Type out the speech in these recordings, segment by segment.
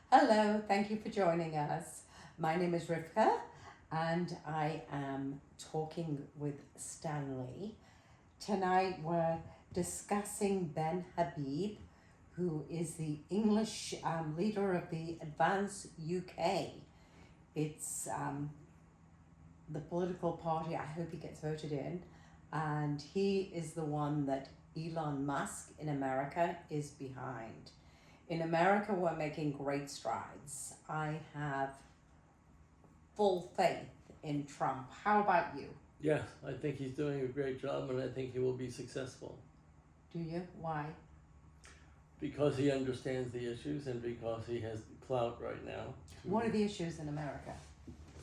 Hello, thank you for joining us. My name is Rivka, and I am talking with Stanley. Tonight we're discussing Ben Habib, who is the English leader of the Advance UK. It's the political party, I hope he gets voted in, and he is the one that Elon Musk in America is behind. In America, we're making great strides. I have full faith in Trump. How about you? Yes, I think he's doing a great job, and I think he will be successful Do you? Why? because he understands the issues and because he has clout right now. What are the issues in America?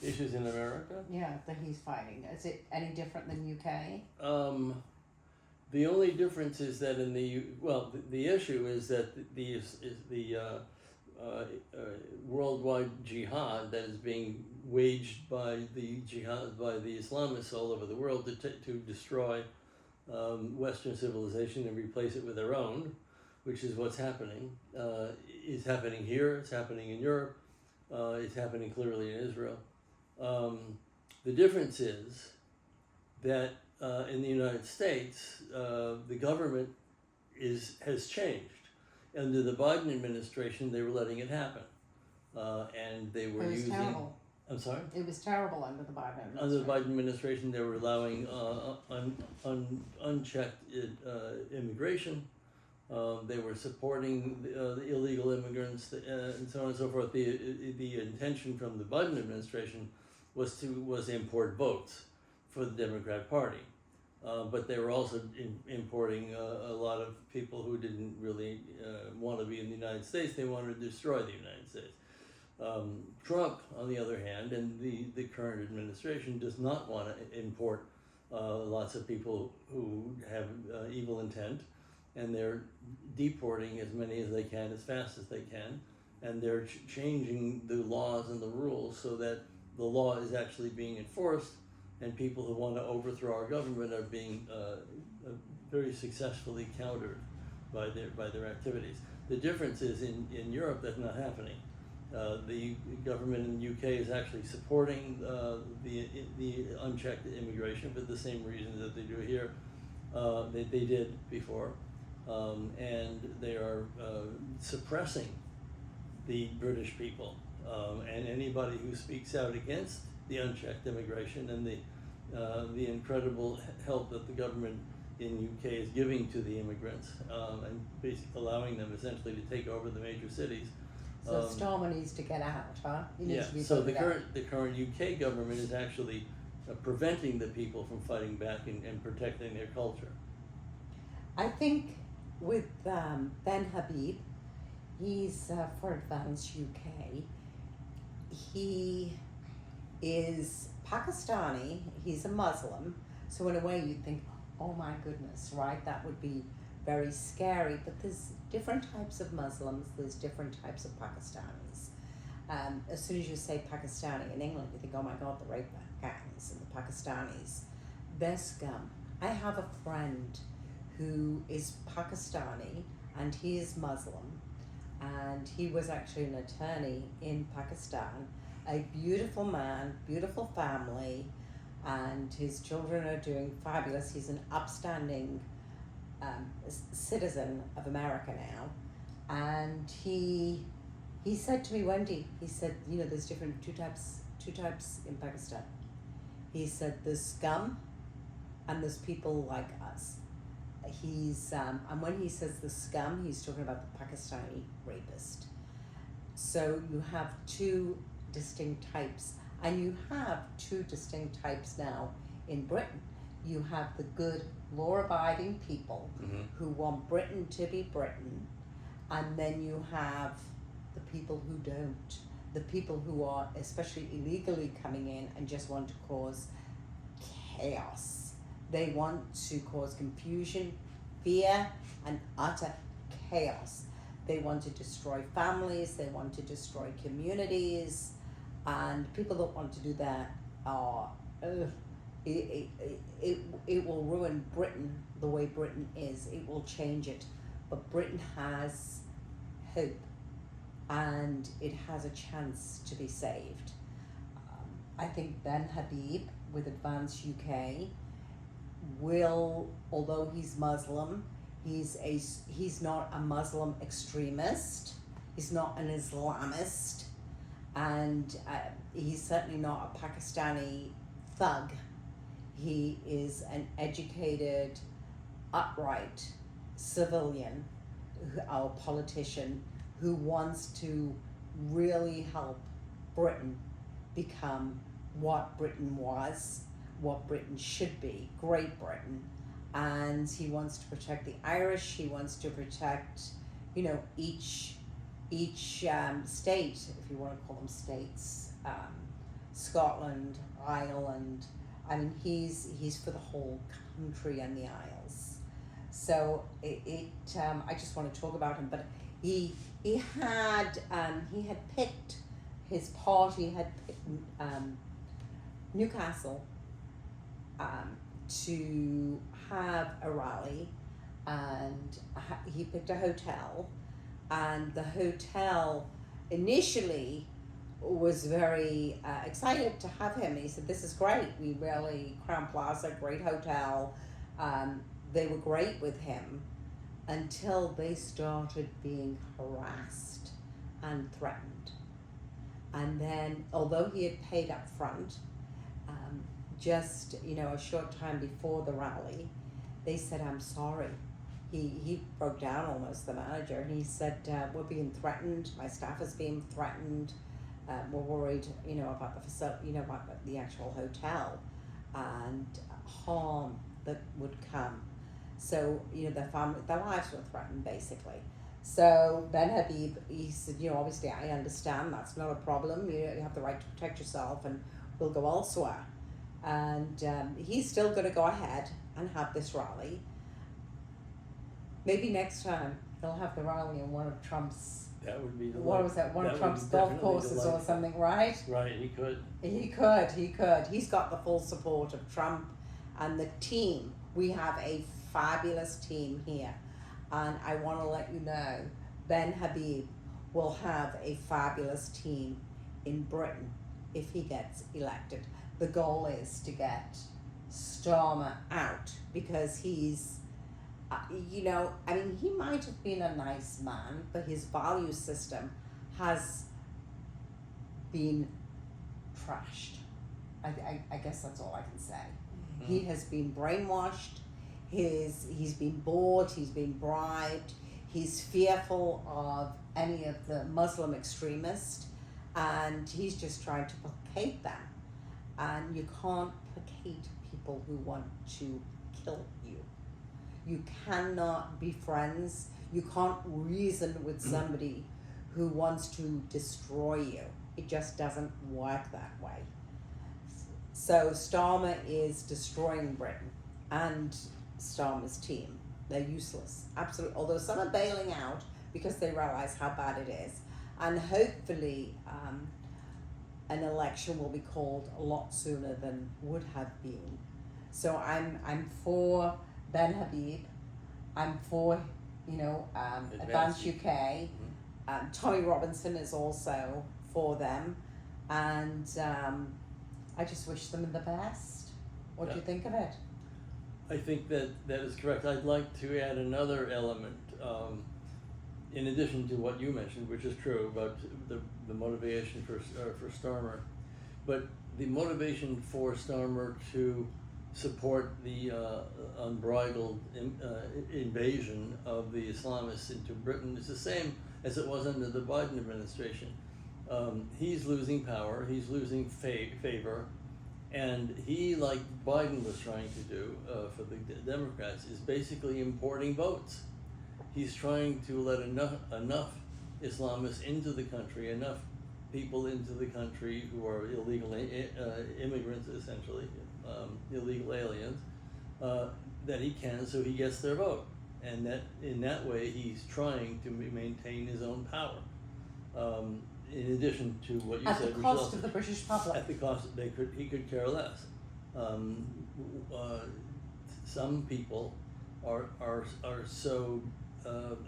Issues in America? Yeah, that he's fighting. Is it any different than UK? The only difference is that the issue is that the worldwide jihad that is being waged by the Islamists all over the world to destroy Western civilization and replace it with their own, which is what's happening. It's happening here. It's happening in Europe. It's happening clearly in Israel. The difference is that in the United States, the government has changed. Under the Biden administration, they were letting it happen, and they were using. Terrible. I'm sorry. It was terrible under the Biden administration. Under the Biden administration, they were allowing unchecked immigration. They were supporting the illegal immigrants and so on and so forth. The intention from the Biden administration was to import votes for the Democrat Party, but they were also importing a lot of people who didn't really want to be in the United States. They wanted to destroy the United States. Trump, on the other hand, and the current administration does not want to import lots of people who have evil intent, and they're deporting as many as they can as fast as they can, and they're changing the laws and the rules so that the law is actually being enforced, and people who want to overthrow our government are being very successfully countered by their activities. The difference is in Europe that's not happening. The government in the UK is actually supporting the unchecked immigration for the same reasons that they do here. They did before, and they are suppressing the British people, and anybody who speaks out against the unchecked immigration and the incredible help that the government in UK is giving to the immigrants, and basically allowing them essentially to take over the major cities. So Starmer needs to get out, huh? He needs to be so the voted current UK government is actually preventing the people from fighting back and protecting their culture. I think with Ben Habib, he's for Advance UK. He is Pakistani. He's a Muslim. So in a way, you'd think, oh my goodness, right? That would be very scary. But there's different types of Muslims. There's different types of Pakistanis. As soon as you say Pakistani in England, you think, oh my God, the rape gangs and the Pakistanis, they're scum. I have a friend who is Pakistani and he is Muslim, and he was actually an attorney in Pakistan. A beautiful man, beautiful family, and his children are doing fabulous. He's an upstanding citizen of America now, and he said to me, Wendy, he said, you know, there's two types in Pakistan. He said there's scum and there's people like us. And when he says the scum, he's talking about the Pakistani rapist. So you have two distinct types, and you have two distinct types now in Britain. You have the good, law-abiding people who want Britain to be Britain, and then you have the people who don't, the people who are especially illegally coming in and just want to cause chaos. They want to cause confusion, fear, and utter chaos. They want to destroy families, they want to destroy communities, and people that want to do that are, it will ruin Britain the way Britain is. It will change it. But Britain has hope. and it has a chance to be saved. I think Ben Habib with Advance UK will, although he's Muslim, he's not a Muslim extremist. He's not an Islamist, and he's certainly not a Pakistani thug. He is an educated, upright civilian, our politician, who wants to really help Britain become what Britain was, what Britain should be, Great Britain. And he wants to protect the Irish. He wants to protect, each state, if you want to call them states, Scotland, Ireland. I mean, he's for the whole country and the Isles. So I just want to talk about him. But he had picked his party had picked Newcastle to have a rally, and he picked a hotel, and the hotel initially was very excited to have him. He said, "This is great. We really, Crown Plaza, great hotel." They were great with him until they started being harassed and threatened. And then, although he had paid up front, just a short time before the rally, they said, "I'm sorry." He broke down almost, the manager, and he said, "We're being threatened. My staff is being threatened. We're worried, about the facility, about the actual hotel, and harm that would come." So, their lives were threatened, basically. So Ben Habib, he said, obviously I understand that's not a problem. You have the right to protect yourself, and we'll go elsewhere. And he's still going to go ahead and have this rally. Maybe next time he'll have the rally in one of Trump's. That would be what was that? One of Trump's golf courses or something, right? Right, he could. He could. He's got the full support of Trump and the team. We have a fabulous team here. And I want to let you know, Ben Habib will have a fabulous team in Britain if he gets elected. The goal is to get Starmer out, because he's, he might have been a nice man, but his value system has been trashed. I guess that's all I can say. Mm-hmm. He has been brainwashed. He's been bought, he's been bribed, he's fearful of any of the Muslim extremists, and he's just trying to placate them. And you can't placate people who want to kill you. You cannot be friends. You can't reason with somebody who wants to destroy you. It just doesn't work that way. So Starmer is destroying Britain, and Starmer's team. They're useless, absolutely. Although some are bailing out because they realize how bad it is, and hopefully an election will be called a lot sooner than would have been. So I'm for Ben Habib. I'm for Advance UK. Mm-hmm. Tommy Robinson is also for them, and I just wish them the best. What do you think of it? I think that is correct. I'd like to add another element, in addition to what you mentioned, which is true about the motivation for Starmer, but the motivation for Starmer to support the unbridled invasion of the Islamists into Britain is the same as it was under the Biden administration. He's losing power. He's losing favor. And he, like Biden was trying to do for the Democrats, is basically importing votes. He's trying to let enough Islamists into the country, enough people into the country who are illegal immigrants, essentially, illegal aliens, that he can, so he gets their vote. And that in that way, he's trying to maintain his own power. In addition to what you said, at the cost of the British public. At the cost, he could care less. Some people are so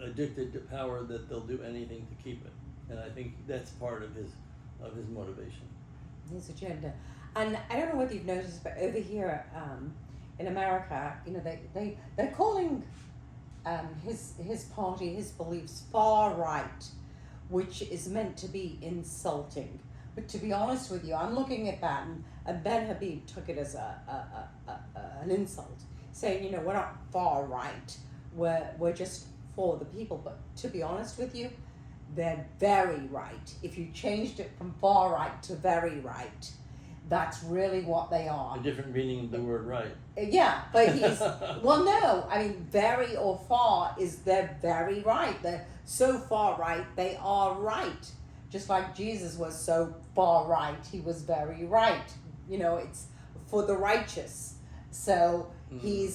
addicted to power that they'll do anything to keep it. and I think that's part of his motivation. His agenda. And I don't know whether you've noticed, but over here in America, they're calling his party, his beliefs, far right, which is meant to be insulting. But to be honest with you, I'm looking at that, and Ben Habib took it as an insult, saying, we're not far right, we're just for the people. But to be honest with you, they're very right. If you changed it from far right to very right, that's really what they are. A different meaning of the word right. Yeah, but he's, well, no, I mean, very or far is they're very right. They're so far right, they are right. Just like Jesus was so far right, he was very right. It's for the righteous. So he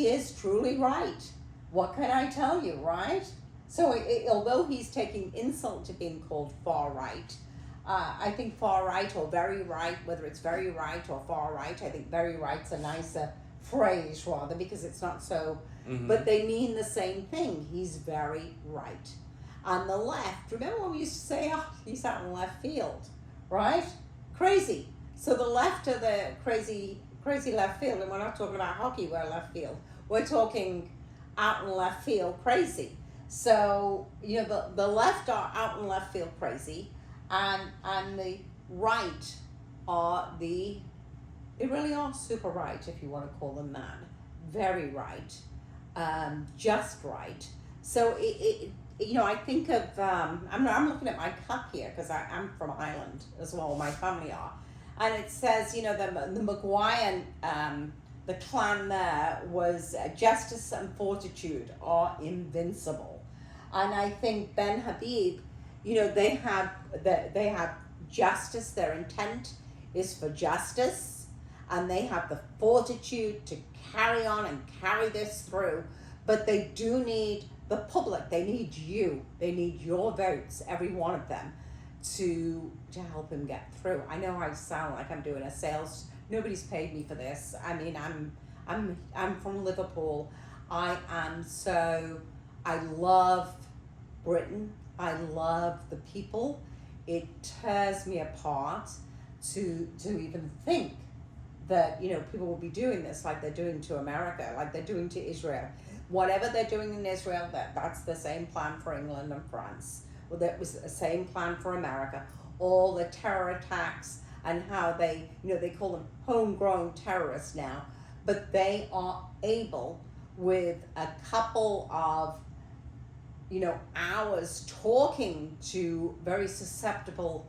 is truly right. What can I tell you, right? So although he's taking insult to being called far right, I think far right or very right, whether it's very right or far right, I think very right's a nicer phrase rather, because it's not so, but they mean the same thing. He's very right. On the left, remember when we used to say, he's out in left field, right? Crazy. So the left are the crazy left field, and we're not talking about hockey, we're left field. We're talking out in left field crazy. So, the left are out in left field crazy, and the right are they really are super right, if you want to call them that. Very right, just right. So I think of, I'm looking at my cup here, because I'm from Ireland as well, my family are. And it says, the Maguire, the clan there was justice and fortitude are invincible. And I think Ben Habib, they have justice, their intent is for justice, and they have the fortitude to carry on and carry this through. But they do need the public, they need you, they need your votes, every one of them, to help him get through. I know I sound like I'm doing a sales, nobody's paid me for this. I mean, I'm from Liverpool. I love Britain. I love the people. It tears me apart to even think that people will be doing this like they're doing to America, like they're doing to Israel. Whatever they're doing in Israel, that's the same plan for England and France. Well, that was the same plan for America. All the terror attacks and how they call them homegrown terrorists now, but they are able, with a couple of hours talking to very susceptible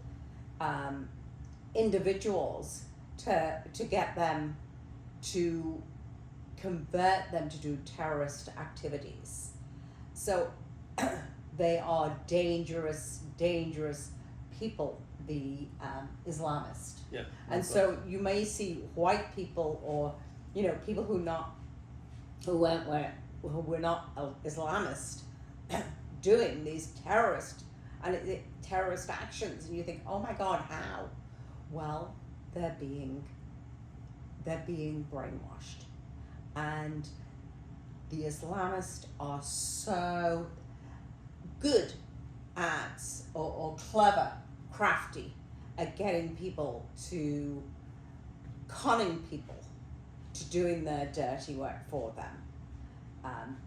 individuals, to get them to convert them to do terrorist activities. So they are dangerous people, the Islamists. Yeah. And so you may see white people, or people who were not Islamist, doing these terrorist actions, and you think, oh my God, how? Well, they're being brainwashed, and the Islamists are so good at, or clever, crafty at getting people to, conning people to doing their dirty work for them.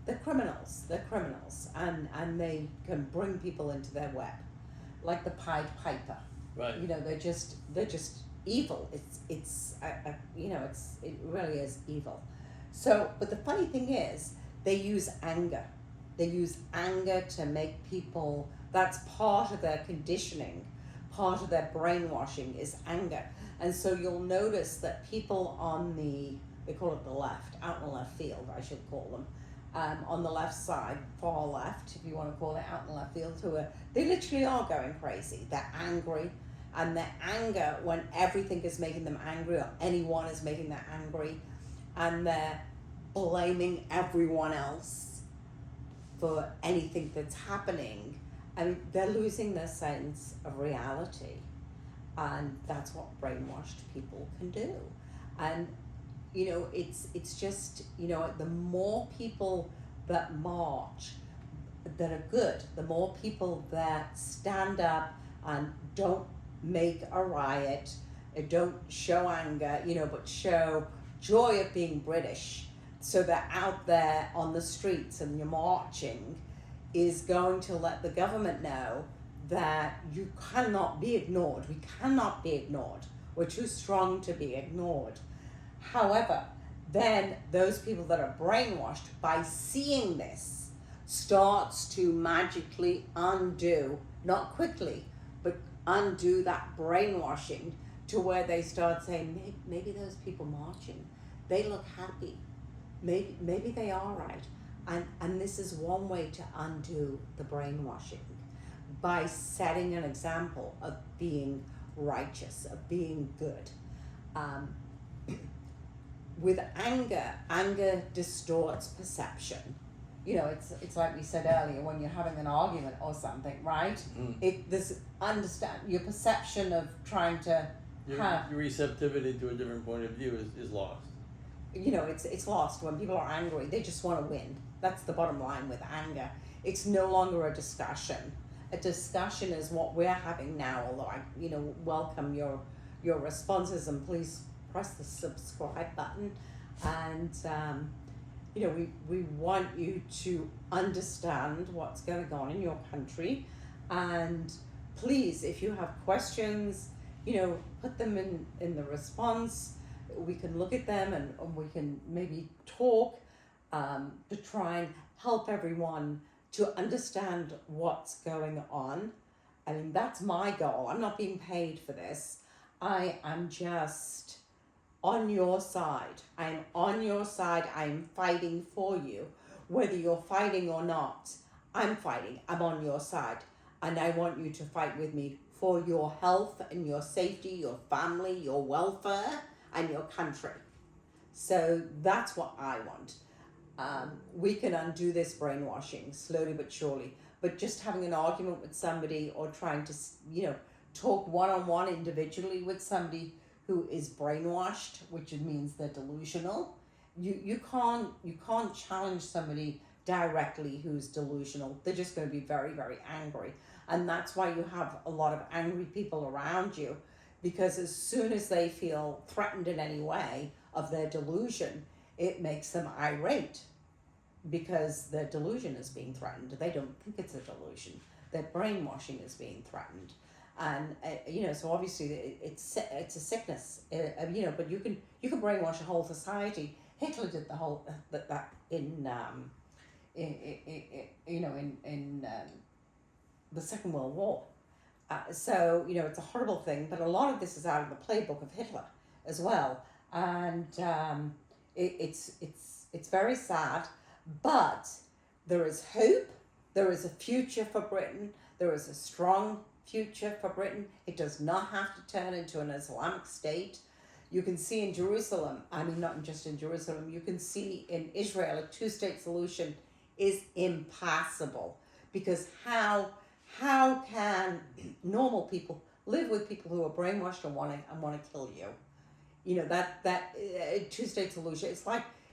They're criminals, and they can bring people into their web, like the Pied Piper. Right. They're just evil. It really is evil. So, but the funny thing is, they use anger. They use anger to make people, that's part of their conditioning, part of their brainwashing is anger. And so you'll notice that people on they call it the left, out in the left field, I should call them, on the left side, far left, if you want to call it, out in the left field, they literally are going crazy. They're angry, and their anger, when everything is making them angry, or anyone is making them angry, and they're blaming everyone else for anything that's happening, I mean, they're losing their sense of reality. And that's what brainwashed people can do. And it's just, the more people that march, that are good, the more people that stand up and don't make a riot, don't show anger, but show joy of being British. So they're out there on the streets and you're marching, is going to let the government know that you cannot be ignored. We cannot be ignored. We're too strong to be ignored. However, then those people that are brainwashed by seeing this starts to magically undo, not quickly, but undo that brainwashing to where they start saying, maybe those people marching, they look happy. Maybe they are right. And this is one way to undo the brainwashing, by setting an example of being righteous, of being good. With anger distorts perception. It's like we said earlier, when you're having an argument or something, right? Understand your perception of trying to your receptivity to a different point of view is lost. It's lost when people are angry. They just want to win. That's the bottom line with anger. It's no longer a discussion. A discussion is what we're having now. Although I, welcome your responses, and please press the subscribe button. And we want you to understand what's going on in your country. And please, if you have questions, put them in the response. We can look at them and we can maybe talk to try and help everyone to understand what's going on. I mean, that's my goal. I'm not being paid for this. I am just on your side. I'm on your side. I'm fighting for you. Whether you're fighting or not, I'm fighting. I'm on your side. And I want you to fight with me for your health and your safety, your family, your welfare, and your country. So that's what I want. We can undo this brainwashing slowly but surely. But just having an argument with somebody, or trying to, talk one-on-one individually with somebody who is brainwashed, which means they're delusional, you can't challenge somebody directly who's delusional. They're just going to be very, very angry. And that's why you have a lot of angry people around you, because as soon as they feel threatened in any way of their delusion, it makes them irate, because their delusion is being threatened. They don't think it's a delusion. Their brainwashing is being threatened. And so obviously it's a sickness, but you can brainwash a whole society. Hitler did the whole that in the Second World War. So it's a horrible thing, but a lot of this is out of the playbook of Hitler as well, and it's very sad, but there is hope. There is a future for Britain. There is a strong future for Britain. It does not have to turn into an Islamic state. You can see in Jerusalem, I mean, not just in Jerusalem, you can see in Israel, a two-state solution is impossible, because how can normal people live with people who are brainwashed and want to kill you? That two-state solution.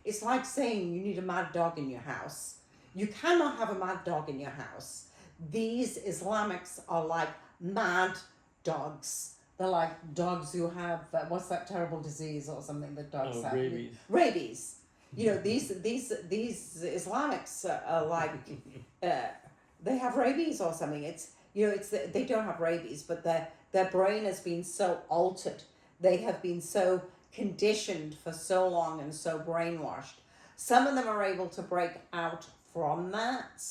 It's like saying you need a mad dog in your house. You cannot have a mad dog in your house. These Islamics are like mad dogs. They're like dogs who have what's that terrible disease or something that dogs have? Rabies. Rabies. These Islamics are like they have rabies or something. They don't have rabies, but their brain has been so altered. They have been so conditioned for so long and so brainwashed. Some of them are able to break out from that.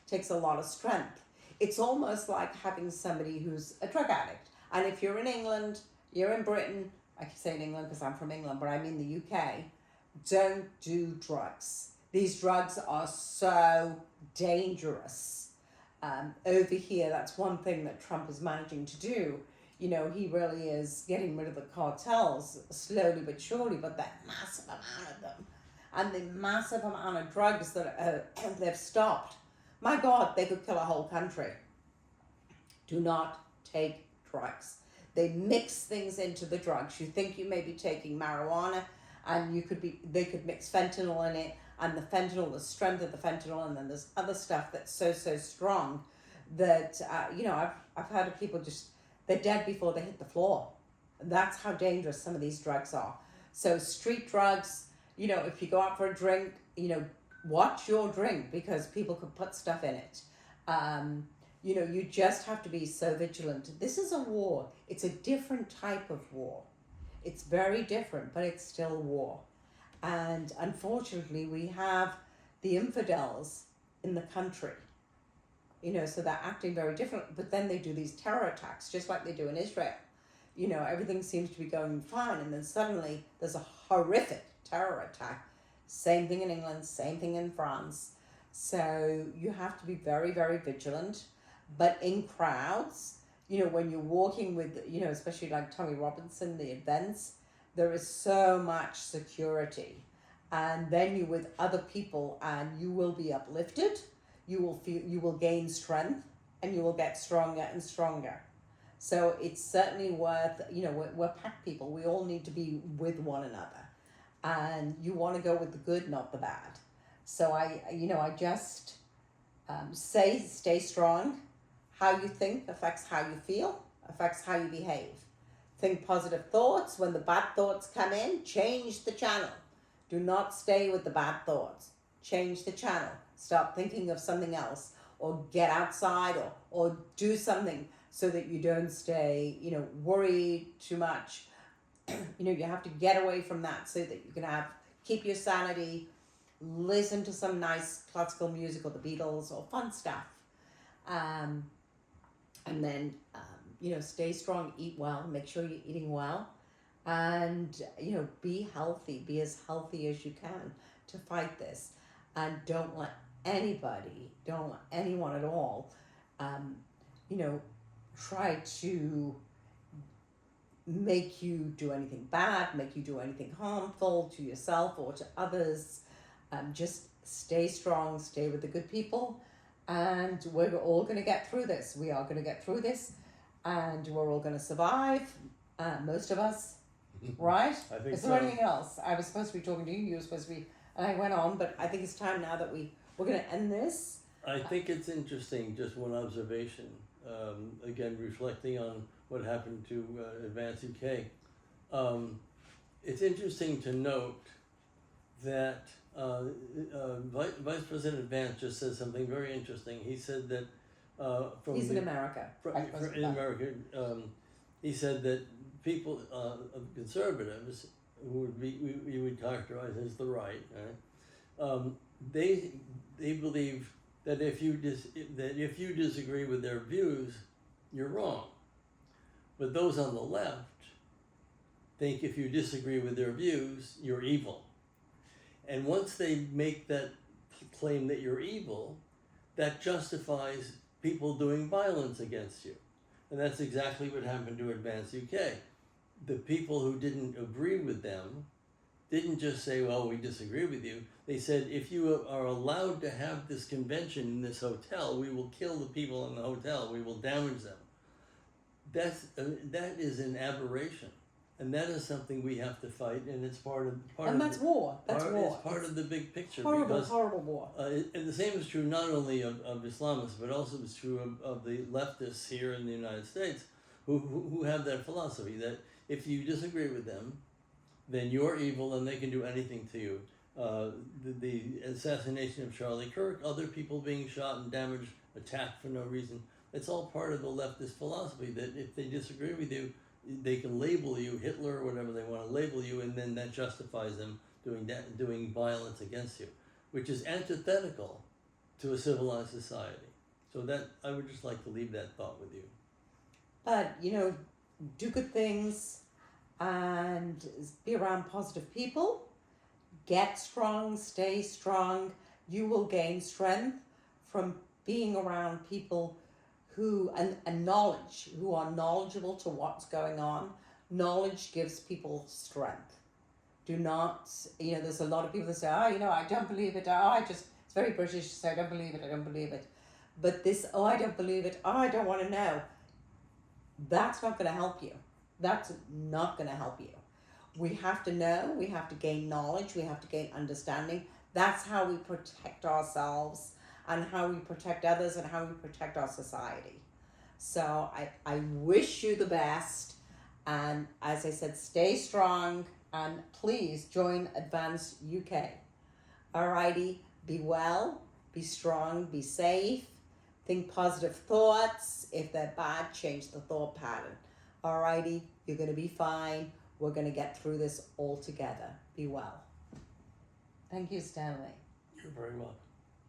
It takes a lot of strength. It's almost like having somebody who's a drug addict. And if you're in England, you're in Britain, I keep saying England because I'm from England, but I mean the UK, don't do drugs. These drugs are so dangerous. Over here, that's one thing that Trump is managing to do. He really is getting rid of the cartels slowly but surely, but that massive amount of them, and the massive amount of drugs that they've stopped. My God, they could kill a whole country. Do not take drugs. They mix things into the drugs. You think you may be taking marijuana, and they could mix fentanyl in it, and the fentanyl, the strength of the fentanyl, and then there's other stuff that's so strong that I've heard of people just, they're dead before they hit the floor. That's how dangerous some of these drugs are. So street drugs, if you go out for a drink, watch your drink, because people could put stuff in it. You just have to be so vigilant. This is a war. It's a different type of war. It's very different, but it's still war. And unfortunately, we have the infidels in the country. So they're acting very different, but then they do these terror attacks, just like they do in Israel. Everything seems to be going fine, and then suddenly there's a horrific terror attack. Same thing in England, same thing in France. So you have to be very, very vigilant. But in crowds, when you're walking with, especially like Tommy Robinson, the events, there is so much security. And then you're with other people, and you will be uplifted. You will gain strength, and you will get stronger and stronger. So it's certainly worth, we're pack people. We all need to be with one another. And you want to go with the good, not the bad. So I just stay strong. How you think affects how you feel, affects how you behave. Think positive thoughts. When the bad thoughts come in, change the channel. Do not stay with the bad thoughts. Change the channel. Start thinking of something else, or get outside, or do something so that you don't stay, worried too much. You have to get away from that so that you can keep your sanity, listen to some nice classical music or the Beatles or fun stuff. And then, stay strong, eat well, make sure you're eating well, and, be healthy, be as healthy as you can to fight this. And don't let anyone at all, try to make you do anything bad, make you do anything harmful to yourself or to others. Just stay strong, stay with the good people, and we're all going to get through this. We are going to get through this, and we're all going to survive, most of us, right? I think Is there anything else? I was supposed to be talking to you, you were supposed to be, and I went on, but I think it's time now that we're going to end this. I think it's interesting, just one observation, again, reflecting on what happened to Advance UK. It's interesting to note that Vice President Vance just said something very interesting. He said that he's in America. In America, he said that people, conservatives, who we would characterize as the right, they believe that if you disagree with their views, you're wrong. But those on the left think if you disagree with their views, you're evil. And once they make that claim that you're evil, that justifies people doing violence against you. And that's exactly what happened to Advance UK. The people who didn't agree with them didn't just say, well, we disagree with you. They said, if you are allowed to have this convention in this hotel, we will kill the people in the hotel. We will damage them. That is an aberration. And that is something we have to fight, and it's part of that's war. That's war. It's part of the big picture. Horrible war. And the same is true not only of Islamists, but also is true of the leftists here in the United States, who have that philosophy that if you disagree with them, then you're evil and they can do anything to you. The assassination of Charlie Kirk, other people being shot and damaged, attacked for no reason. It's all part of the leftist philosophy that if they disagree with you, they can label you Hitler or whatever they want to label you, and then that justifies them doing violence against you, which is antithetical to a civilized society. So that I would just like to leave that thought with you. But do good things and be around positive people. Get strong, stay strong. You will gain strength from being around people who are knowledgeable to what's going on. Knowledge gives people strength. Do not, there's a lot of people that say, I don't believe it. It's very British to say, I don't believe it. But this, I don't believe it. I don't want to know. That's not going to help you. That's not going to help you. We have to know, we have to gain knowledge, we have to gain understanding. That's how we protect ourselves and how we protect others and how we protect our society. So I wish you the best. And as I said, stay strong and please join Advance UK. Alrighty, be well, be strong, be safe, think positive thoughts. If they're bad, change the thought pattern. Alrighty, you're going to be fine. We're going to get through this all together. Be well. Thank you, Stanley. You're very welcome.